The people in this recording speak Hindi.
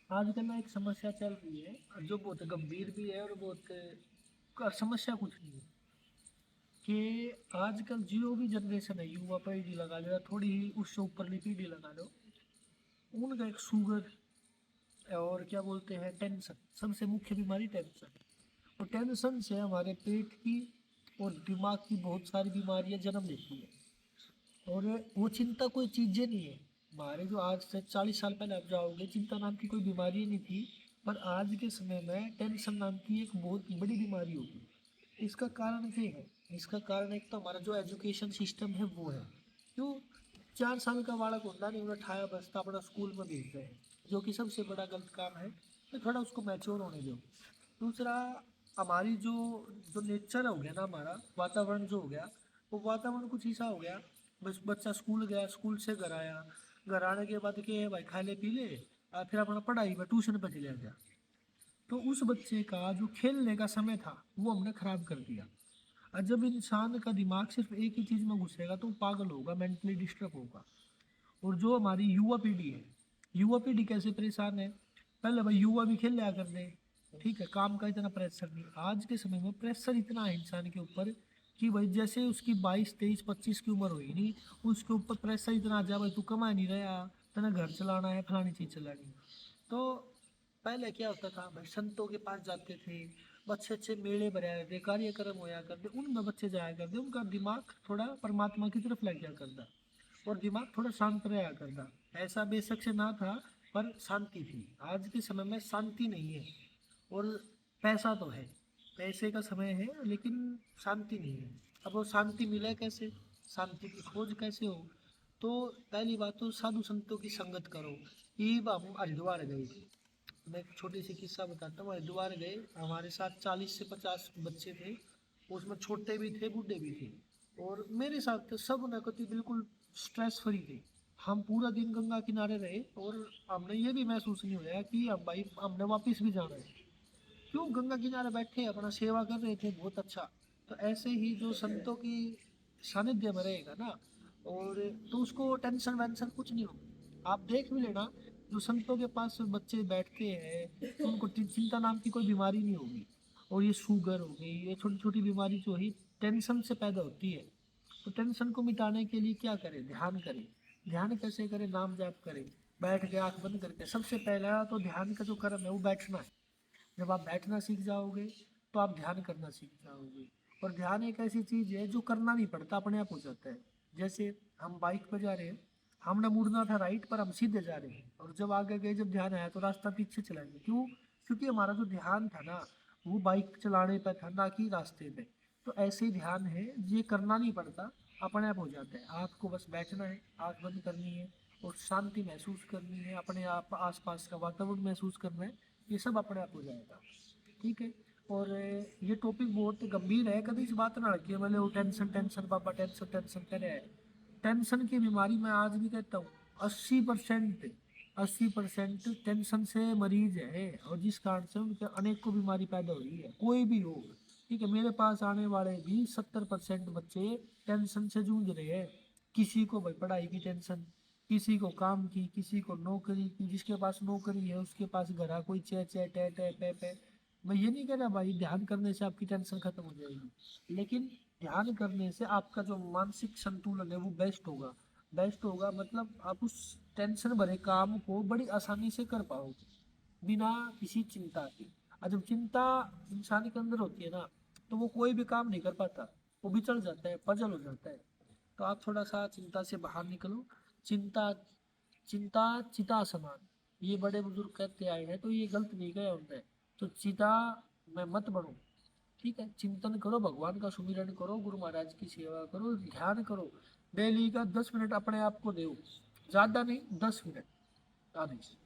आजकल ना एक समस्या चल रही है जो बहुत गंभीर भी है और बहुत समस्या कुछ नहीं है कि आजकल जो भी जनरेशन है, युवा पीढ़ी लगा लो या थोड़ी ही उससे ऊपरली पीढ़ी लगा लो, उनका एक शुगर और क्या बोलते हैं टेंशन, सबसे मुख्य बीमारी टेंशन। और टेंशन से हमारे पेट की और दिमाग की बहुत सारी बीमारियां जन्म लेती है। और वो चिंता कोई चीज़ें नहीं है। हमारे जो आज से 40 साल पहले आप जाओगे, चिंता नाम की कोई बीमारी नहीं थी। पर आज के समय में टेंशन नाम की एक बहुत बड़ी बीमारी होगी। इसका कारण क्या है? इसका कारण एक तो हमारा जो एजुकेशन सिस्टम है वो है। क्यों? 4 साल का बालक होता नहीं, उन्हें ठाया बस्ता अपना स्कूल में भेज रहे हैं, जो कि सबसे बड़ा गलत काम है। तो थोड़ा उसको मैच्योर होने दो। दूसरा, हमारी जो जो नेचर हो गया ना, हमारा वातावरण जो हो गया, वो वातावरण कुछ ऐसा हो गया। बस बच्चा स्कूल गया, स्कूल से घर आया, घर आने के बाद के भाई खा ले पी ले, और फिर अपना पढ़ाई में ट्यूशन पर चले गया। तो उस बच्चे का जो खेलने का समय था वो हमने खराब कर दिया। और जब इंसान का दिमाग सिर्फ एक ही चीज़ में घुसेगा तो वो पागल होगा, मेंटली डिस्टर्ब होगा। और जो हमारी युवा पीढ़ी है, युवा पीढ़ी कैसे परेशान है? पहले भाई युवा भी खेल लिया करते, ठीक है, काम का इतना प्रेशर नहीं। आज के समय में प्रेशर इतना है इंसान के ऊपर कि भाई जैसे उसकी 22 23 25 की उम्र हुई नहीं, उसके ऊपर प्रेशर इतना आ जाए, भाई तू कमा नहीं रहा, तेना घर चलाना है, फलानी चीज़ चलानी है। तो पहले क्या होता था भाई, संतों के पास जाते थे, अच्छे अच्छे मेले भराया करते, कार्यक्रम होया करते, उनमें बच्चे जाया करते, उनका दिमाग थोड़ा परमात्मा की तरफ लग जाया करता और दिमाग थोड़ा शांत रहा करता। ऐसा बेशक से ना था, पर शांति थी। आज के समय में शांति नहीं है। और पैसा तो है, पैसे का समय है, लेकिन शांति नहीं है। अब वो शांति मिले कैसे? शांति की खोज कैसे हो? तो पहली बात तो साधु संतों की संगत करो। ये हम हरिद्वार गए थे, मैं एक छोटी सी किस्सा बताता हूँ। हरिद्वार गए, हमारे साथ 40 से 50 बच्चे थे, उसमें छोटे भी थे, बूढ़े भी थे। और मेरे साथ सब नकती बिल्कुल स्ट्रेस फ्री थे। हम पूरा दिन गंगा किनारे रहे और हमने ये भी महसूस नहीं होया कि अब भाई हमने वापस भी जाना है। क्यों? गंगा किनारे बैठे अपना सेवा कर रहे थे, बहुत अच्छा। तो ऐसे ही जो संतों की सानिध्य में रहेगा ना, और तो उसको टेंशन वेंशन कुछ नहीं होगा। आप देख भी लेना, जो संतों के पास बच्चे बैठते हैं तो उनको चिंता नाम की कोई बीमारी नहीं होगी। और ये शुगर हो गई, ये छोटी छोटी बीमारी जो है टेंशन से पैदा होती है। तो टेंशन को मिटाने के लिए क्या करें? ध्यान करें। ध्यान कैसे करें? नाम जाप करें, बैठ के आंख बंद करके। सबसे पहला तो ध्यान का जो कर्म है वो बैठना है। जब आप बैठना सीख जाओगे तो आप ध्यान करना सीख जाओगे। और ध्यान एक ऐसी चीज़ है जो करना नहीं पड़ता, अपने आप हो जाता है। जैसे हम बाइक पर जा रहे हैं, हमने मुड़ना था राइट, पर हम सीधे जा रहे हैं, और जब आगे गए, जब ध्यान आया तो रास्ता पीछे चलाएंगे। क्यों? क्योंकि हमारा जो ध्यान था ना, वो बाइक चलाने पर था, ना कि रास्ते पे। तो ऐसे ही ध्यान है, ये करना नहीं पड़ता, अपने आप हो जाता है। आपको बस बैठना है, आँख बंद करनी है और शांति महसूस करनी है, अपने आप आसपास का वातावरण महसूस करना है। ये सब अपने आप हो जाएगा, ठीक है। और ये टॉपिक बहुत गंभीर है, कभी इस बात ना रखिए मतलब वो टेंशन टेंशन बाबा टेंशन टेंशन करे। टेंशन की बीमारी मैं आज भी कहता हूँ 80% 80% टेंशन से मरीज है, और जिस कारण से उनके अनेकों बीमारी पैदा हो रही है, कोई भी हो। ठीक है, मेरे पास आने वाले भी 70% बच्चे टेंशन से जूझ रहे हैं। किसी को भाई पढ़ाई की टेंशन, किसी को काम की, किसी को नौकरी की। जिसके पास नौकरी है उसके पास घर आ, कोई चे चे टे टे पे पे। मैं ये नहीं कह रहा भाई ध्यान करने से आपकी टेंशन खत्म हो जाएगी, लेकिन ध्यान करने से आपका जो मानसिक संतुलन है वो बेस्ट होगा। बेस्ट होगा मतलब आप उस टेंशन भरे काम को बड़ी आसानी से कर पाओगे, बिना किसी चिंता के। और जब चिंता इंसान के अंदर होती है ना, तो वो कोई भी काम नहीं कर पाता, वो बिचड़ जाता है, पजल हो जाता है। तो आप थोड़ा सा चिंता से बाहर निकलो। चिंता चिंता चिता समान, ये बड़े बुजुर्ग कहते आए हैं, तो ये गलत नहीं गया उनने। तो चिता में मत बढ़ो, ठीक है। चिंतन करो, भगवान का सुमिरन करो, गुरु महाराज की सेवा करो, ध्यान करो। डेली का 10 मिनट अपने आप को दो, ज़्यादा नहीं, 10 मिनट आधे से।